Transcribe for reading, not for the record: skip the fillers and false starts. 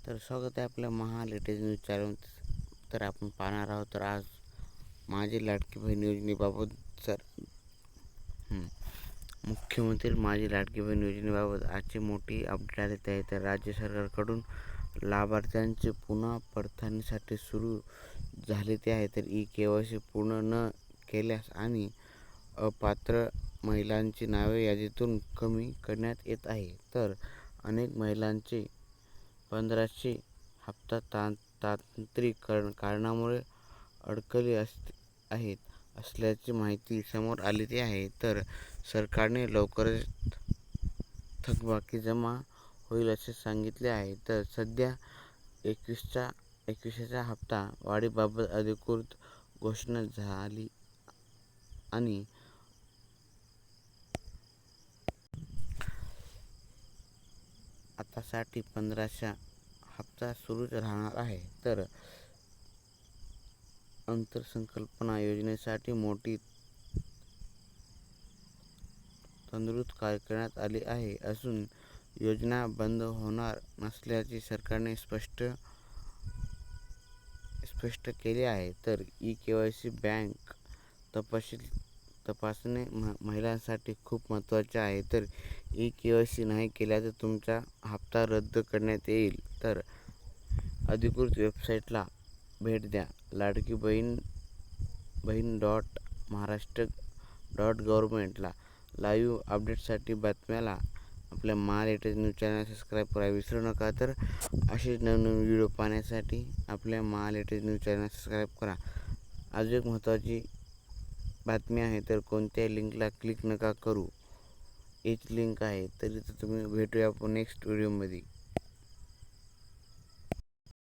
तर स्वागत आहे आपल्या लेटेस्ट न्यूज चॅनल. तर आपण पाहणार आहोत तर आज माझी लाडकी बहीण योजनेबाबत मुख्यमंत्री माझी लाडकी बहीण योजनेबाबत आजची मोठी अपडेट आली आहे. तर राज्य सरकारकडून लाभार्थ्यांचे पुन्हा पडताळणीसाठी सुरू झाले ते आहे. तर KYC पूर्ण न केल्यास आणि अपात्र महिलांची नावे यादीतून कमी करण्यात येत आहे. तर अनेक महिलांचे 1500 हप्ता तांत्रिक कारणामुळे अडकले आहेत असल्याची माहिती समोर आलेली आहे. तर सरकारने लवकरच थकबाकी जमा होईल असे सांगितले आहे. तर सध्या 21चा हप्ता वाढीबाबत अधिकृत घोषणा झाली आणि आतासाठी 1500 हप्ता सुरूच राहणार आहे. तर अर्थसंकल्पीय योजनेसाठी मोठी तरतूद करण्यात आली आहे असून योजना बंद होणार नसल्याचे सरकारने स्पष्ट केले आहे. तर KYC बँक तपासणे महिलांसाठी खूप महत्त्वाचे आहे. तर KYC नाही केल्यास तुमचा हप्ता रद्द करण्यात येईल. तर अधिकृत वेबसाईटला भेट द्या laadkibahn.महाराष्ट्र.gov. लाईव्ह अपडेट्ससाठी बातम्याला आपल्या लेटेस्ट न्यूज चॅनल सबस्क्राईब करायला विसरू नका. तर असेच नवनवीन व्हिडिओ पाहण्यासाठी आपल्या लेटेस्ट न्यूज चॅनल सबस्क्राईब करा. अजून एक महत्त्वाची बातमी आहे. तर कोणत्याही लिंकला क्लिक नका करू, हीच लिंक आहे. तरी तर तुम्ही भेटूया नेक्स्ट व्हिडिओमध्ये.